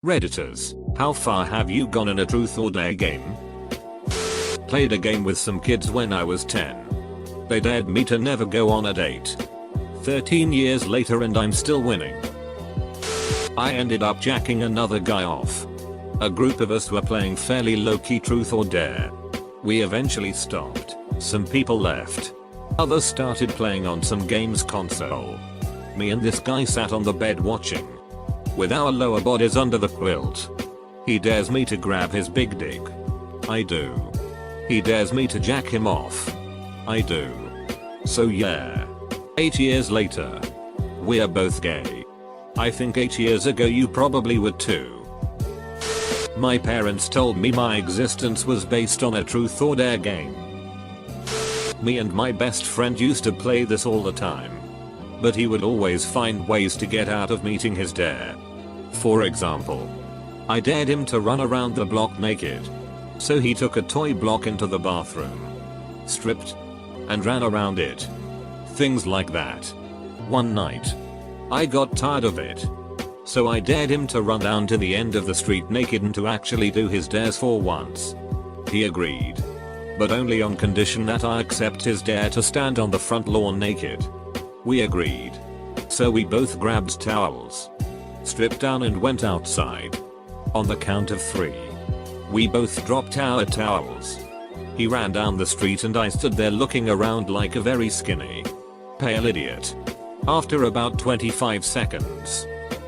Redditors, how far have you gone in a truth or dare game? Played a game with some kids when I was 10. They dared me to never go on a date. 13 years later and I'm still winning. I ended up jacking another guy off. A group of us were playing fairly low-key truth or dare. We eventually stopped. Some people left. Others started playing on some games console. Me and this guy sat on the bed watching. With our lower bodies under the quilt. He dares me to grab his big dick. I do. He dares me to jack him off. I do. So yeah. 8 years later. We're both gay. I think 8 years ago you probably were too. My parents told me my existence was based on a truth or dare game. Me and my best friend used to play this all the time. But he would always find ways to get out of meeting his dare. For example, I dared him to run around the block naked. So he took a toy block into the bathroom, stripped, and ran around it. Things like that. One night, I got tired of it. So I dared him to run down to the end of the street naked and to actually do his dares for once. He agreed. But only on condition that I accept his dare to stand on the front lawn naked. We agreed. So we both grabbed towels, stripped down and went outside. On the count of 3. We both dropped our towels. He ran down the street and I stood there looking around like a very skinny, pale idiot. After about 25 seconds,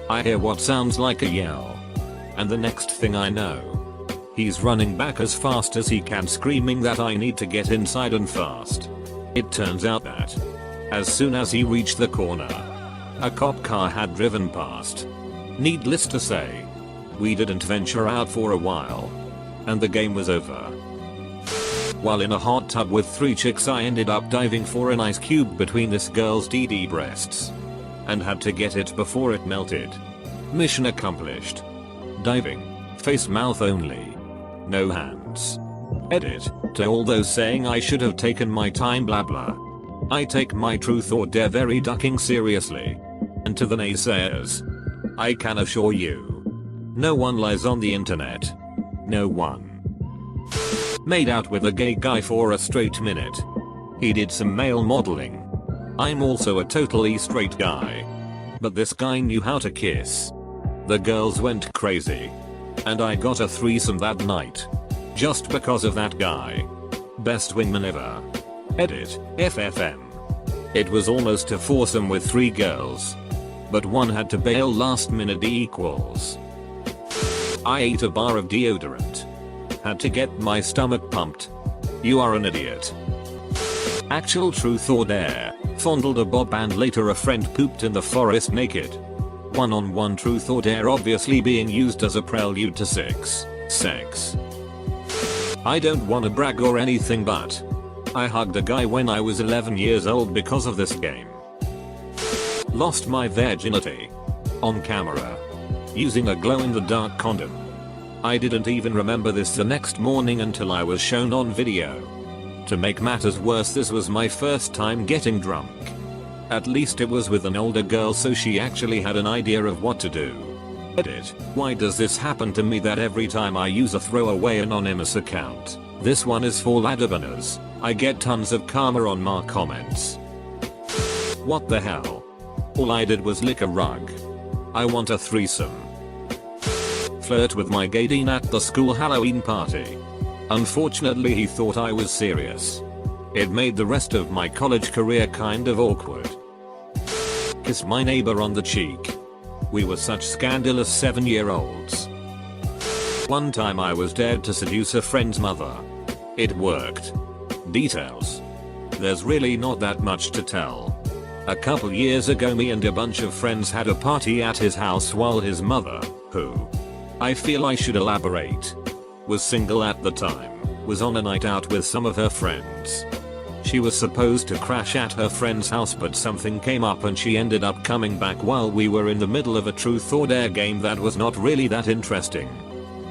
I hear what sounds like a yell. And the next thing I know, he's running back as fast as he can screaming that I need to get inside and fast. It turns out that, as soon as he reached the corner, a cop car had driven past. Needless to say, we didn't venture out for a while. And the game was over. While in a hot tub with 3 chicks I ended up diving for an ice cube between this girl's DD breasts. And had to get it before it melted. Mission accomplished. Diving. Face mouth only. No hands. Edit. To all those saying I should have taken my time blah blah. I take my truth or dare very ducking seriously. And to the naysayers, I can assure you, no one lies on the internet. No one. Made out with a gay guy for a straight minute. He did some male modeling. I'm also a totally straight guy. But this guy knew how to kiss. The girls went crazy. And I got a threesome that night. Just because of that guy. Best wingman ever. Edit, FFM. It was almost a foursome with 3 girls. But one had to bail last minute equals. I ate a bar of deodorant. Had to get my stomach pumped. You are an idiot. Actual truth or dare. Fondled a bob and later a friend pooped in the forest naked. One-on-one truth or dare obviously being used as a prelude to sex. I don't wanna brag or anything but I hugged a guy when I was 11 years old because of this game. Lost my virginity. On camera. Using a glow-in-the-dark condom. I didn't even remember this the next morning until I was shown on video. To make matters worse, this was my first time getting drunk. At least it was with an older girl, so she actually had an idea of what to do. Edit. Why does this happen to me that every time I use a throwaway anonymous account, this one is for ladder-banners, I get tons of karma on my comments. What the hell? All I did was lick a rug. I want a threesome. Flirt with my gay dean at the school Halloween party. Unfortunately he thought I was serious. It made the rest of my college career kind of awkward. Kiss my neighbor on the cheek. We were such scandalous 7-year-olds. One time I was dared to seduce a friend's mother. It worked. Details. There's really not that much to tell. A couple years ago me and a bunch of friends had a party at his house while his mother, who I feel I should elaborate, was single at the time, was on a night out with some of her friends. She was supposed to crash at her friend's house but something came up and she ended up coming back while we were in the middle of a truth or dare game that was not really that interesting.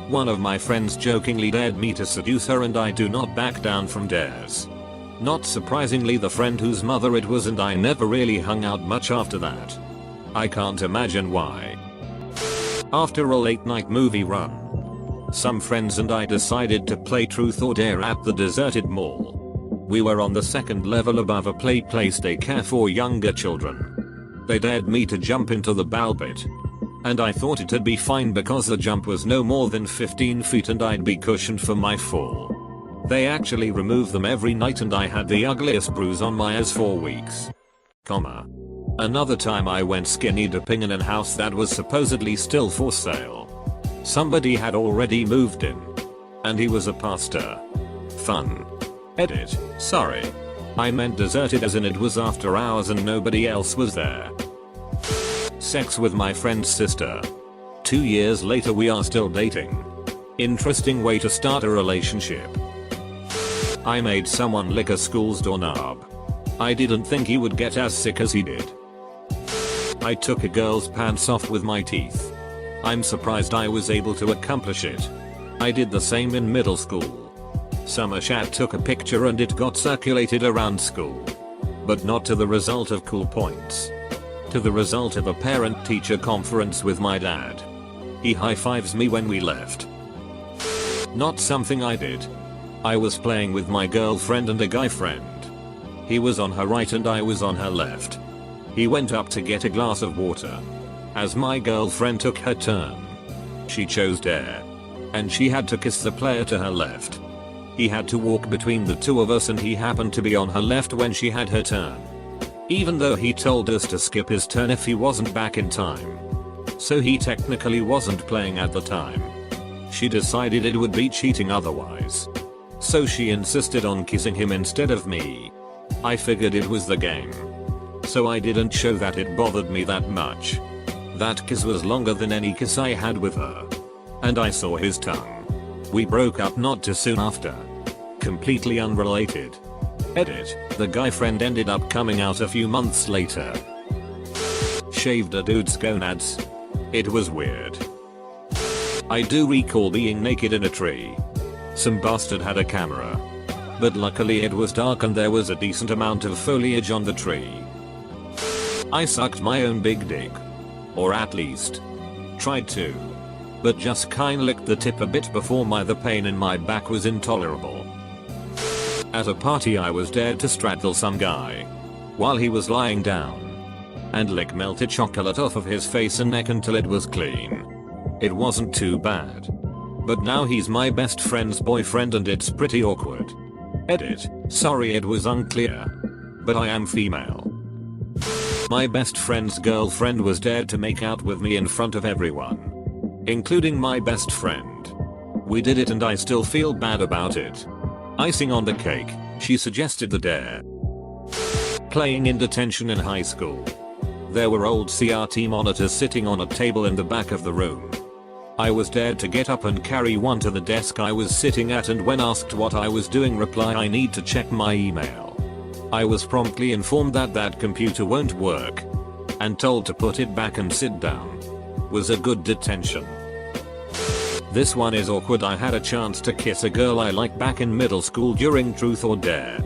One of my friends jokingly dared me to seduce her and I do not back down from dares. Not surprisingly the friend whose mother it was and I never really hung out much after that. I can't imagine why. After a late night movie run, some friends and I decided to play Truth or Dare at the deserted mall. We were on the second level above a place daycare for younger children. They dared me to jump into the ball pit. And I thought it'd be fine because the jump was no more than 15 feet and I'd be cushioned for my fall. They actually remove them every night and I had the ugliest bruise on my ass for weeks. Another time I went skinny dipping in a house that was supposedly still for sale. Somebody had already moved in. And he was a pastor. Fun. Edit. Sorry. I meant deserted as in it was after hours and nobody else was there. Sex with my friend's sister. 2 years later we are still dating. Interesting way to start a relationship. I made someone lick a school's doorknob. I didn't think he would get as sick as he did. I took a girl's pants off with my teeth. I'm surprised I was able to accomplish it. I did the same in middle school. Summer Chat took a picture and it got circulated around school. But not to the result of cool points. To the result of a parent-teacher conference with my dad. He high-fives me when we left. Not something I did. I was playing with my girlfriend and a guy friend. He was on her right and I was on her left. He went up to get a glass of water. As my girlfriend took her turn, she chose Dare. And she had to kiss the player to her left. He had to walk between the two of us and he happened to be on her left when she had her turn. Even though he told us to skip his turn if he wasn't back in time. So he technically wasn't playing at the time. She decided it would be cheating otherwise. So she insisted on kissing him instead of me. I figured it was the game. So I didn't show that it bothered me that much. That kiss was longer than any kiss I had with her. And I saw his tongue. We broke up not too soon after. Completely unrelated. Edit. The guy friend ended up coming out a few months later. Shaved a dude's gonads. It was weird. I do recall being naked in a tree. Some bastard had a camera. But luckily it was dark and there was a decent amount of foliage on the tree. I sucked my own big dick. Or at least tried to. But just kinda licked the tip a bit before the pain in my back was intolerable. At a party I was dared to straddle some guy while he was lying down and lick melted chocolate off of his face and neck until it was clean. It wasn't too bad. But now he's my best friend's boyfriend and it's pretty awkward. Edit. Sorry it was unclear. But I am female. My best friend's girlfriend was dared to make out with me in front of everyone. Including my best friend. We did it and I still feel bad about it. Icing on the cake, she suggested the dare. Playing in detention in high school. There were old CRT monitors sitting on a table in the back of the room. I was dared to get up and carry one to the desk I was sitting at and when asked what I was doing reply I need to check my email. I was promptly informed that computer won't work. And told to put it back and sit down. Was a good detention. This one is awkward. I had a chance to kiss a girl I liked back in middle school during Truth or Dare.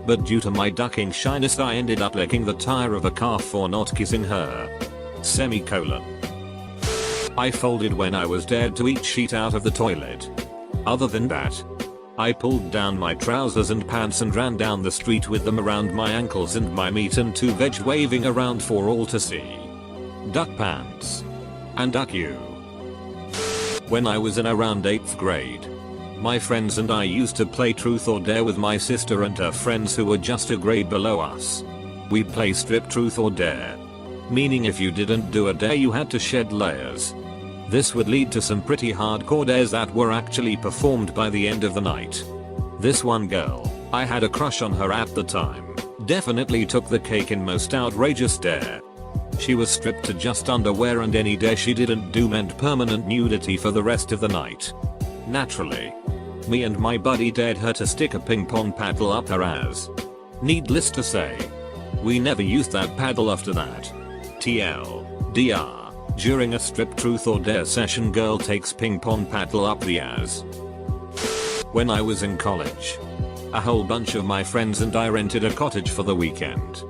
But due to my ducking shyness I ended up licking the tire of a car for not kissing her. Semicolon. I folded when I was dared to eat shit out of the toilet. Other than that, I pulled down my trousers and pants and ran down the street with them around my ankles and my meat and 2 veg waving around for all to see. Duck pants. And duck you. When I was in around 8th grade, my friends and I used to play Truth or Dare with my sister and her friends who were just a grade below us. We'd play strip Truth or Dare. Meaning if you didn't do a dare you had to shed layers. This would lead to some pretty hardcore dares that were actually performed by the end of the night. This one girl, I had a crush on her at the time, definitely took the cake in most outrageous dare. She was stripped to just underwear and any dare she didn't do meant permanent nudity for the rest of the night. Naturally, me and my buddy dared her to stick a ping pong paddle up her ass. Needless to say, we never used that paddle after that. TLDR. During a strip Truth or Dare session girl takes ping pong paddle up the ass. When I was in college, a whole bunch of my friends and I rented a cottage for the weekend.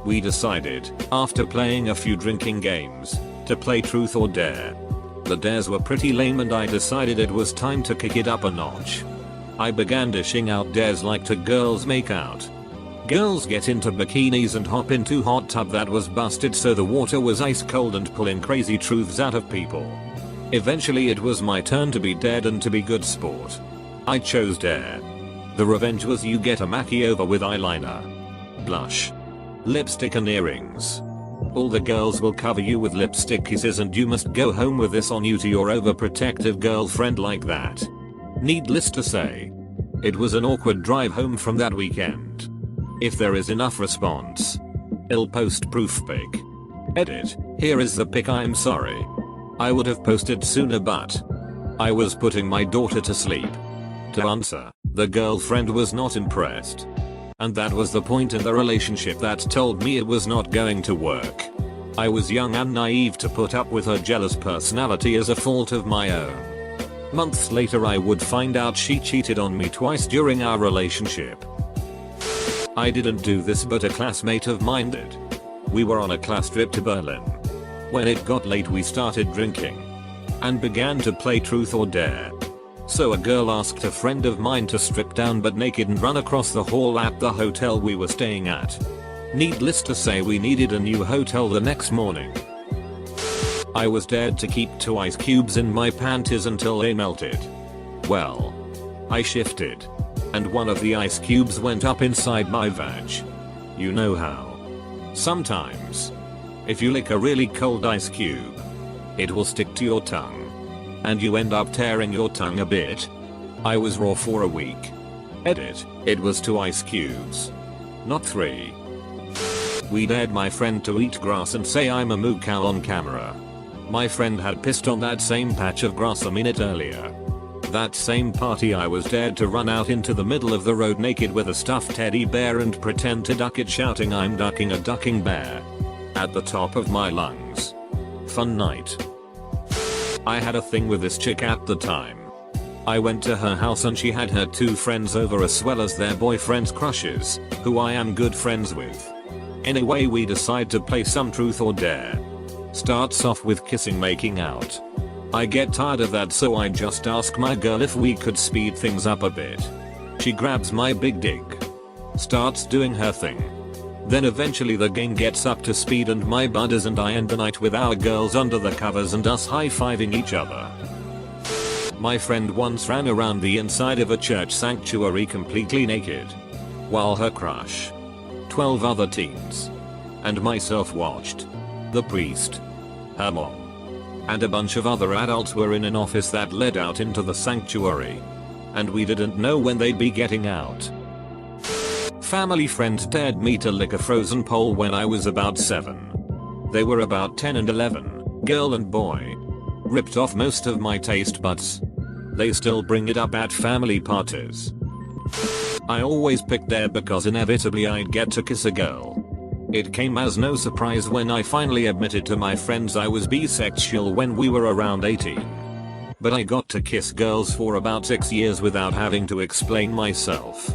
We decided, after playing a few drinking games, to play Truth or Dare. The dares were pretty lame and I decided it was time to kick it up a notch. I began dishing out dares like to girls make out. Girls get into bikinis and hop into hot tub that was busted so the water was ice cold and pulling crazy truths out of people. Eventually it was my turn to be dared and to be good sport. I chose dare. The revenge was you get a makeover with eyeliner, blush, lipstick and earrings. All the girls will cover you with lipstick kisses and you must go home with this on you to your overprotective girlfriend like that. Needless to say, it was an awkward drive home from that weekend. If there is enough response, I'll post proof pic. Edit, here is the pic. I'm sorry. I would have posted sooner but I was putting my daughter to sleep. To answer, the girlfriend was not impressed. And that was the point in the relationship that told me it was not going to work. I was young and naive to put up with her jealous personality as a fault of my own. Months later I would find out she cheated on me twice during our relationship. I didn't do this but a classmate of mine did. We were on a class trip to Berlin. When it got late we started drinking and began to play truth or dare. So a girl asked a friend of mine to strip down but naked and run across the hall at the hotel we were staying at. Needless to say we needed a new hotel the next morning. I was dared to keep 2 ice cubes in my panties until they melted. Well, I shifted. And one of the ice cubes went up inside my vag. You know how. Sometimes, if you lick a really cold ice cube, it will stick to your tongue. And you end up tearing your tongue a bit. I was raw for a week. Edit, it was 2 ice cubes. Not 3. We dared my friend to eat grass and say I'm a moo cow on camera. My friend had pissed on that same patch of grass a minute earlier. That same party I was dared to run out into the middle of the road naked with a stuffed teddy bear and pretend to duck it shouting I'm ducking a ducking bear at the top of my lungs. Fun night. I had a thing with this chick at the time. I went to her house and she had her 2 friends over as well as their boyfriends' crushes, who I am good friends with. Anyway we decide to play some truth or dare. Starts off with kissing making out. I get tired of that so I just ask my girl if we could speed things up a bit. She grabs my big dick. Starts doing her thing. Then eventually the game gets up to speed and my buddies and I end the night with our girls under the covers and us high-fiving each other. My friend once ran around the inside of a church sanctuary completely naked, while her crush, 12 other teens, and myself watched. The priest, her mom, and a bunch of other adults were in an office that led out into the sanctuary. And we didn't know when they'd be getting out. Family friends dared me to lick a frozen pole when I was about 7. They were about 10 and 11, girl and boy. Ripped off most of my taste buds. They still bring it up at family parties. I always picked dare because inevitably I'd get to kiss a girl. It came as no surprise when I finally admitted to my friends I was bisexual when we were around 18. But I got to kiss girls for about 6 years without having to explain myself.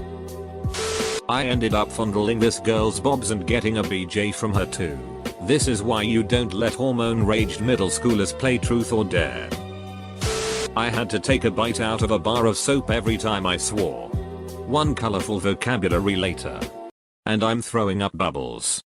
I ended up fondling this girl's bobs and getting a BJ from her too. This is why you don't let hormone-raged middle schoolers play truth or dare. I had to take a bite out of a bar of soap every time I swore. One colorful vocabulary later. And I'm throwing up bubbles.